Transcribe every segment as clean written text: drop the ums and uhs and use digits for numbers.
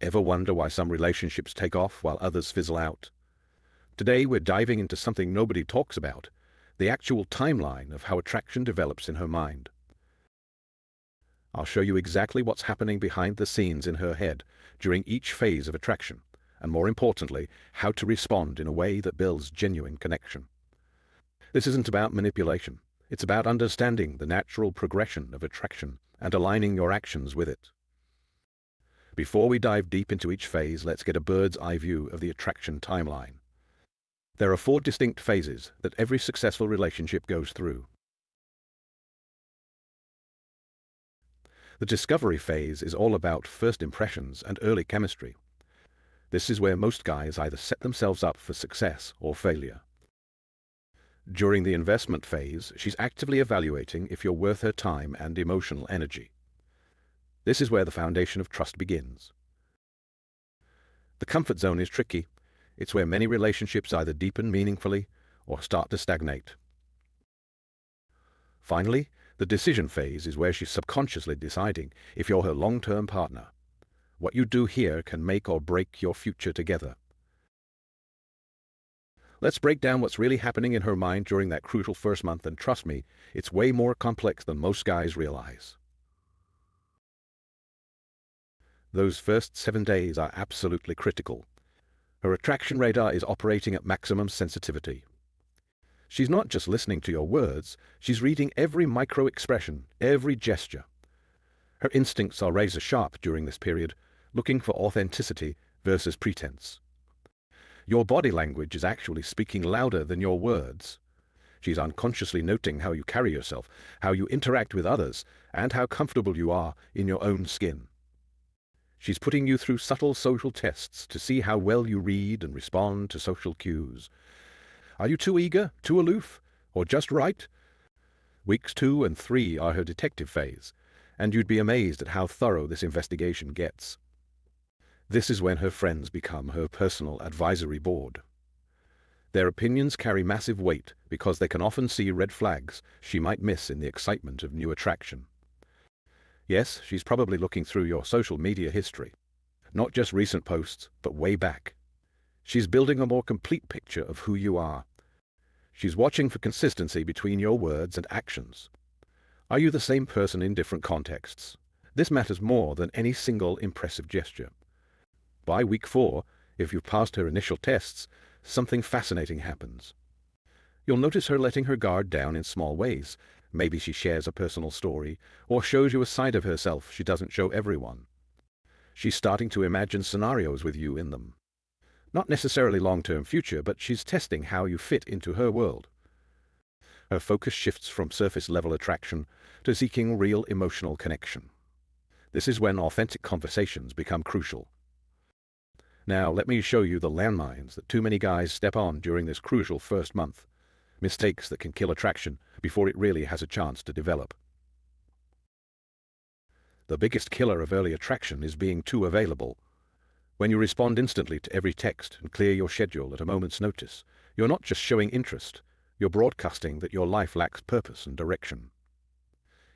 Ever wonder why some relationships take off while others fizzle out? Today we're diving into something nobody talks about, the actual timeline of how attraction develops in her mind. I'll show you exactly what's happening behind the scenes in her head during each phase of attraction, and more importantly, how to respond in a way that builds genuine connection. This isn't about manipulation. It's about understanding the natural progression of attraction and aligning your actions with it. Before we dive deep into each phase, let's get a bird's eye view of the attraction timeline. There are 4 distinct phases that every successful relationship goes through. The discovery phase is all about first impressions and early chemistry. This is where most guys either set themselves up for success or failure. During the investment phase, she's actively evaluating if you're worth her time and emotional energy. This is where the foundation of trust begins. The comfort zone is tricky. It's where many relationships either deepen meaningfully or start to stagnate. Finally, the decision phase is where she's subconsciously deciding if you're her long-term partner. What you do here can make or break your future together. Let's break down what's really happening in her mind during that crucial first month, and trust me, it's way more complex than most guys realize. Those first 7 days are absolutely critical. Her attraction radar is operating at maximum sensitivity. She's not just listening to your words, she's reading every micro-expression, every gesture. Her instincts are razor sharp during this period, looking for authenticity versus pretense. Your body language is actually speaking louder than your words. She's unconsciously noting how you carry yourself, how you interact with others, and how comfortable you are in your own skin. She's putting you through subtle social tests to see how well you read and respond to social cues. Are you too eager, too aloof, or just right? Weeks 2 and 3 are her detective phase, and you'd be amazed at how thorough this investigation gets. This is when her friends become her personal advisory board. Their opinions carry massive weight because they can often see red flags she might miss in the excitement of new attraction. Yes, she's probably looking through your social media history. Not just recent posts, but way back. She's building a more complete picture of who you are. She's watching for consistency between your words and actions. Are you the same person in different contexts? This matters more than any single impressive gesture. By week 4, if you've passed her initial tests, something fascinating happens. You'll notice her letting her guard down in small ways. Maybe she shares a personal story, or shows you a side of herself she doesn't show everyone. She's starting to imagine scenarios with you in them. Not necessarily long-term future, but she's testing how you fit into her world. Her focus shifts from surface-level attraction to seeking real emotional connection. This is when authentic conversations become crucial. Now, let me show you the landmines that too many guys step on during this crucial first month. Mistakes that can kill attraction before it really has a chance to develop. The biggest killer of early attraction is being too available. When you respond instantly to every text and clear your schedule at a moment's notice, you're not just showing interest, you're broadcasting that your life lacks purpose and direction.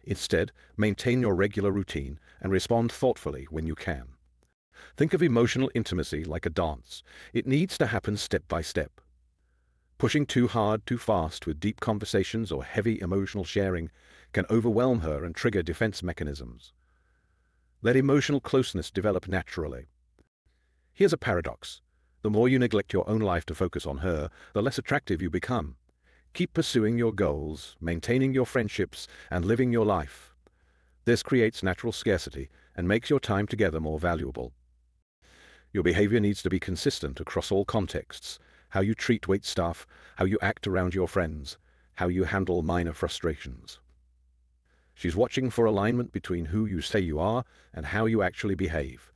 Instead, maintain your regular routine and respond thoughtfully when you can. Think of emotional intimacy like a dance. It needs to happen step by step. Pushing too hard, too fast with deep conversations or heavy emotional sharing can overwhelm her and trigger defense mechanisms. Let emotional closeness develop naturally. Here's a paradox. The more you neglect your own life to focus on her, the less attractive you become. Keep pursuing your goals, maintaining your friendships, and living your life. This creates natural scarcity and makes your time together more valuable. Your behavior needs to be consistent across all contexts. How you treat wait staff, how you act around your friends, how you handle minor frustrations. She's watching for alignment between who you say you are and how you actually behave.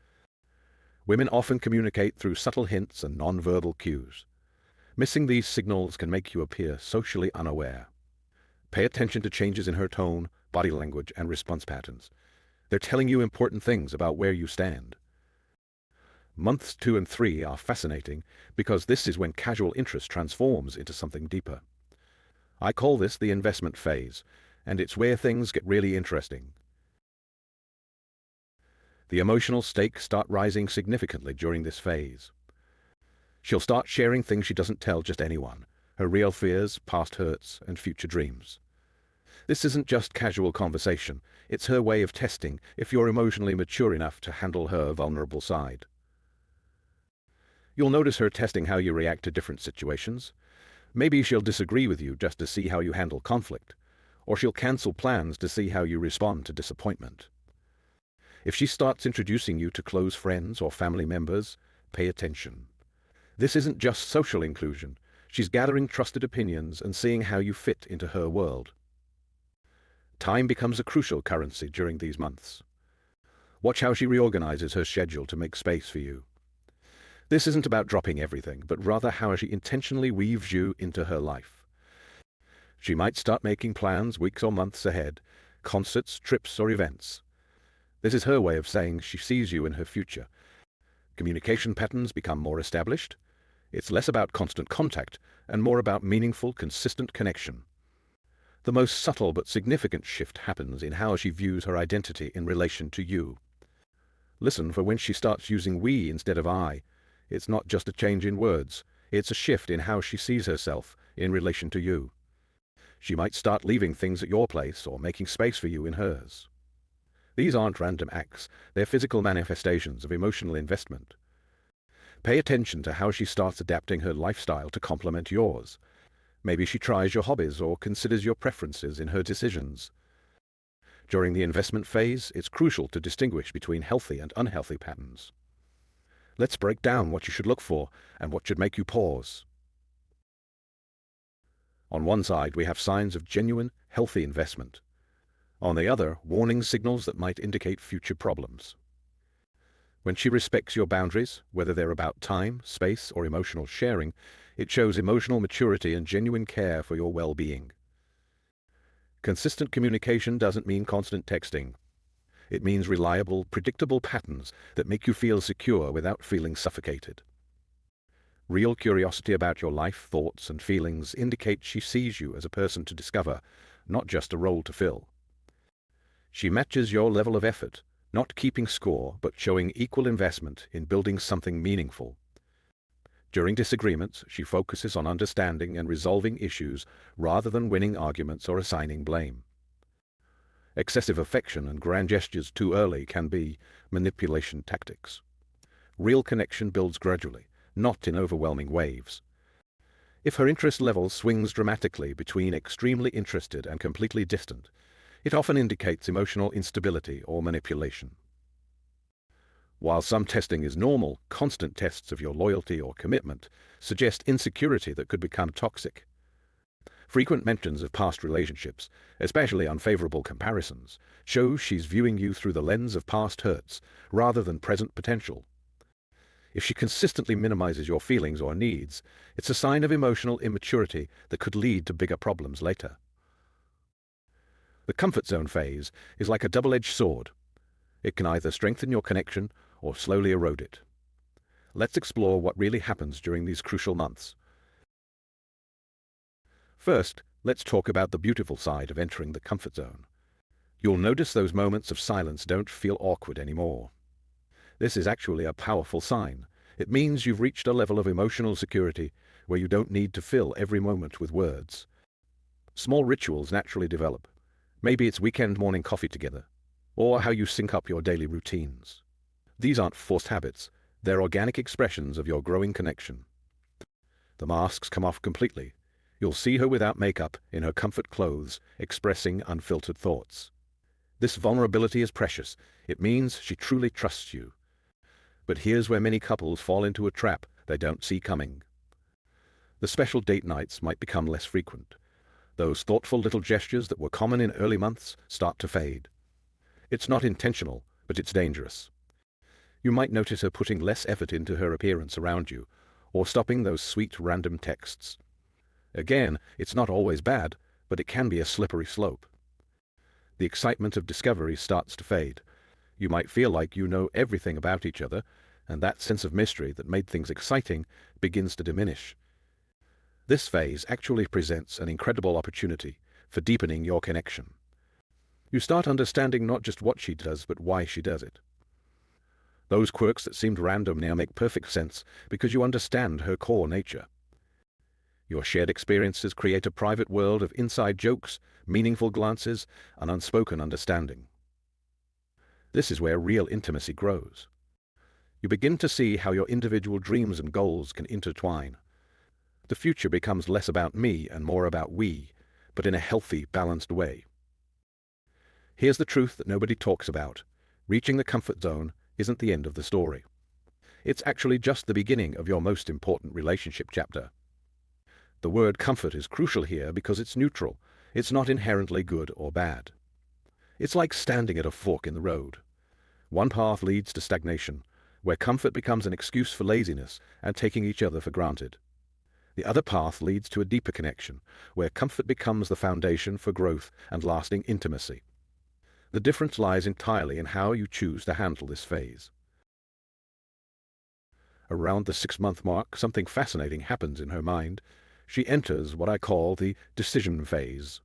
Women often communicate through subtle hints and non-verbal cues. Missing these signals can make you appear socially unaware. Pay attention to changes in her tone, body language, and response patterns. They're telling you important things about where you stand. Months 2 and 3 are fascinating because this is when casual interest transforms into something deeper. I call this the investment phase, and it's where things get really interesting. The emotional stakes start rising significantly during this phase. She'll start sharing things she doesn't tell just anyone, her real fears, past hurts, and future dreams. This isn't just casual conversation, it's her way of testing if you're emotionally mature enough to handle her vulnerable side. You'll notice her testing how you react to different situations. Maybe she'll disagree with you just to see how you handle conflict, or she'll cancel plans to see how you respond to disappointment. If she starts introducing you to close friends or family members, pay attention. This isn't just social inclusion. She's gathering trusted opinions and seeing how you fit into her world. Time becomes a crucial currency during these months. Watch how she reorganizes her schedule to make space for you. This isn't about dropping everything, but rather how she intentionally weaves you into her life. She might start making plans weeks or months ahead, concerts, trips, or events. This is her way of saying she sees you in her future. Communication patterns become more established. It's less about constant contact and more about meaningful, consistent connection. The most subtle but significant shift happens in how she views her identity in relation to you. Listen for when she starts using we instead of I. It's not just a change in words, it's a shift in how she sees herself in relation to you. She might start leaving things at your place or making space for you in hers. These aren't random acts, they're physical manifestations of emotional investment. Pay attention to how she starts adapting her lifestyle to complement yours. Maybe she tries your hobbies or considers your preferences in her decisions. During the investment phase, it's crucial to distinguish between healthy and unhealthy patterns. Let's break down what you should look for and what should make you pause. On one side, we have signs of genuine, healthy investment. On the other, warning signals that might indicate future problems. When she respects your boundaries, whether they're about time, space, or emotional sharing, it shows emotional maturity and genuine care for your well-being. Consistent communication doesn't mean constant texting. It means reliable, predictable patterns that make you feel secure without feeling suffocated. Real curiosity about your life, thoughts, and feelings indicates she sees you as a person to discover, not just a role to fill. She matches your level of effort, not keeping score, but showing equal investment in building something meaningful. During disagreements, she focuses on understanding and resolving issues rather than winning arguments or assigning blame. Excessive affection and grand gestures too early can be manipulation tactics. Real connection builds gradually, not in overwhelming waves. If her interest level swings dramatically between extremely interested and completely distant, it often indicates emotional instability or manipulation. While some testing is normal, constant tests of your loyalty or commitment suggest insecurity that could become toxic. Frequent mentions of past relationships, especially unfavorable comparisons, show she's viewing you through the lens of past hurts rather than present potential. If she consistently minimizes your feelings or needs, it's a sign of emotional immaturity that could lead to bigger problems later. The comfort zone phase is like a double-edged sword. It can either strengthen your connection or slowly erode it. Let's explore what really happens during these crucial months. First, let's talk about the beautiful side of entering the comfort zone. You'll notice those moments of silence don't feel awkward anymore. This is actually a powerful sign. It means you've reached a level of emotional security where you don't need to fill every moment with words. Small rituals naturally develop. Maybe it's weekend morning coffee together, or how you sync up your daily routines. These aren't forced habits, they're organic expressions of your growing connection. The masks come off completely. You'll see her without makeup, in her comfort clothes, expressing unfiltered thoughts. This vulnerability is precious. It means she truly trusts you. But here's where many couples fall into a trap they don't see coming. The special date nights might become less frequent. Those thoughtful little gestures that were common in early months start to fade. It's not intentional, but it's dangerous. You might notice her putting less effort into her appearance around you, or stopping those sweet random texts. Again, it's not always bad, but it can be a slippery slope. The excitement of discovery starts to fade. You might feel like you know everything about each other, and that sense of mystery that made things exciting begins to diminish. This phase actually presents an incredible opportunity for deepening your connection. You start understanding not just what she does, but why she does it. Those quirks that seemed random now make perfect sense because you understand her core nature. Your shared experiences create a private world of inside jokes, meaningful glances, and unspoken understanding. This is where real intimacy grows. You begin to see how your individual dreams and goals can intertwine. The future becomes less about me and more about we, but in a healthy, balanced way. Here's the truth that nobody talks about. Reaching the comfort zone isn't the end of the story. It's actually just the beginning of your most important relationship chapter. The word comfort is crucial here because it's neutral. It's not inherently good or bad. It's like standing at a fork in the road. One path leads to stagnation, where comfort becomes an excuse for laziness and taking each other for granted. The other path leads to a deeper connection, where comfort becomes the foundation for growth and lasting intimacy. The difference lies entirely in how you choose to handle this phase. Around the 6-month mark, something fascinating happens in her mind. She enters what I call the decision phase.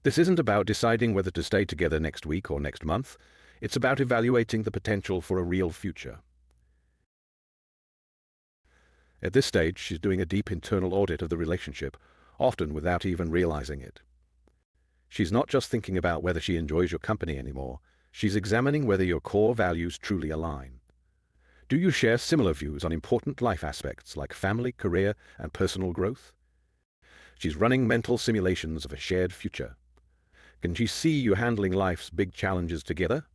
This isn't about deciding whether to stay together next week or next month. It's about evaluating the potential for a real future. At this stage, she's doing a deep internal audit of the relationship, often without even realizing it. She's not just thinking about whether she enjoys your company anymore. She's examining whether your core values truly align. Do you share similar views on important life aspects like family, career, and personal growth? She's running mental simulations of a shared future. Can she see you handling life's big challenges together?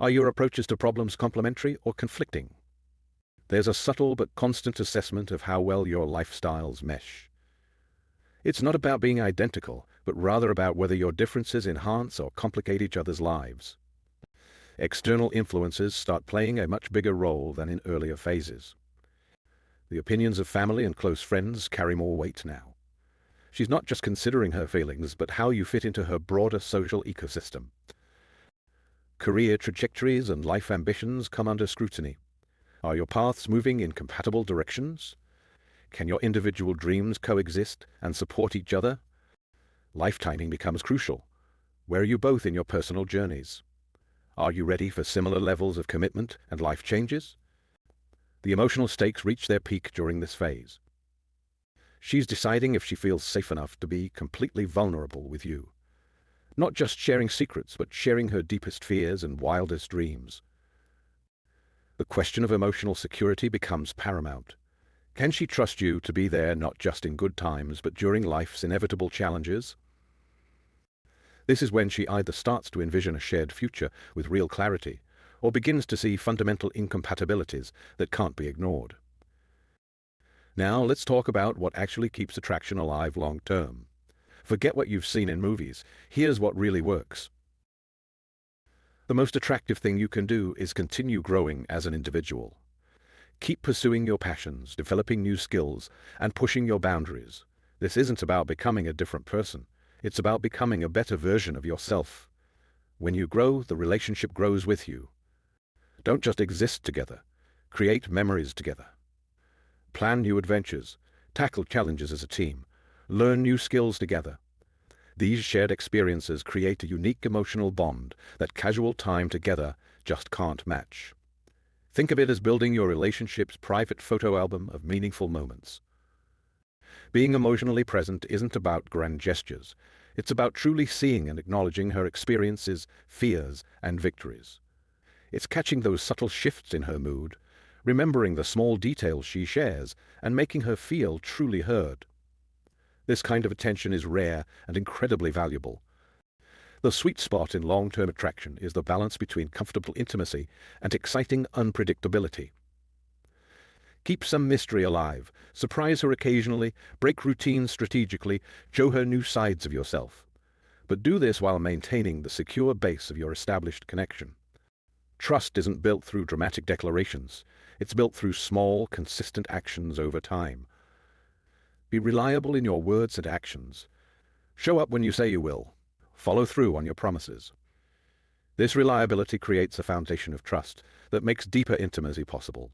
Are your approaches to problems complementary or conflicting? There's a subtle but constant assessment of how well your lifestyles mesh. It's not about being identical, but rather about whether your differences enhance or complicate each other's lives. External influences start playing a much bigger role than in earlier phases. The opinions of family and close friends carry more weight now. She's not just considering her feelings, but how you fit into her broader social ecosystem. Career trajectories and life ambitions come under scrutiny. Are your paths moving in compatible directions? Can your individual dreams coexist and support each other? Life timing becomes crucial. Where are you both in your personal journeys? Are you ready for similar levels of commitment and life changes? The emotional stakes reach their peak during this phase. She's deciding if she feels safe enough to be completely vulnerable with you. Not just sharing secrets, but sharing her deepest fears and wildest dreams. The question of emotional security becomes paramount. Can she trust you to be there not just in good times, but during life's inevitable challenges? This is when she either starts to envision a shared future with real clarity, or begins to see fundamental incompatibilities that can't be ignored. Now let's talk about what actually keeps attraction alive long term. Forget what you've seen in movies. Here's what really works. The most attractive thing you can do is continue growing as an individual. Keep pursuing your passions, developing new skills, and pushing your boundaries. This isn't about becoming a different person. It's about becoming a better version of yourself. When you grow, the relationship grows with you. Don't just exist together. Create memories together. Plan new adventures. Tackle challenges as a team. Learn new skills together. These shared experiences create a unique emotional bond that casual time together just can't match. Think of it as building your relationship's private photo album of meaningful moments. Being emotionally present isn't about grand gestures. It's about truly seeing and acknowledging her experiences, fears, and victories. It's catching those subtle shifts in her mood, remembering the small details she shares, and making her feel truly heard. This kind of attention is rare and incredibly valuable. The sweet spot in long-term attraction is the balance between comfortable intimacy and exciting unpredictability. Keep some mystery alive, surprise her occasionally, break routines strategically, show her new sides of yourself. But do this while maintaining the secure base of your established connection. Trust isn't built through dramatic declarations. It's built through small, consistent actions over time. Be reliable in your words and actions. Show up when you say you will. Follow through on your promises. This reliability creates a foundation of trust that makes deeper intimacy possible.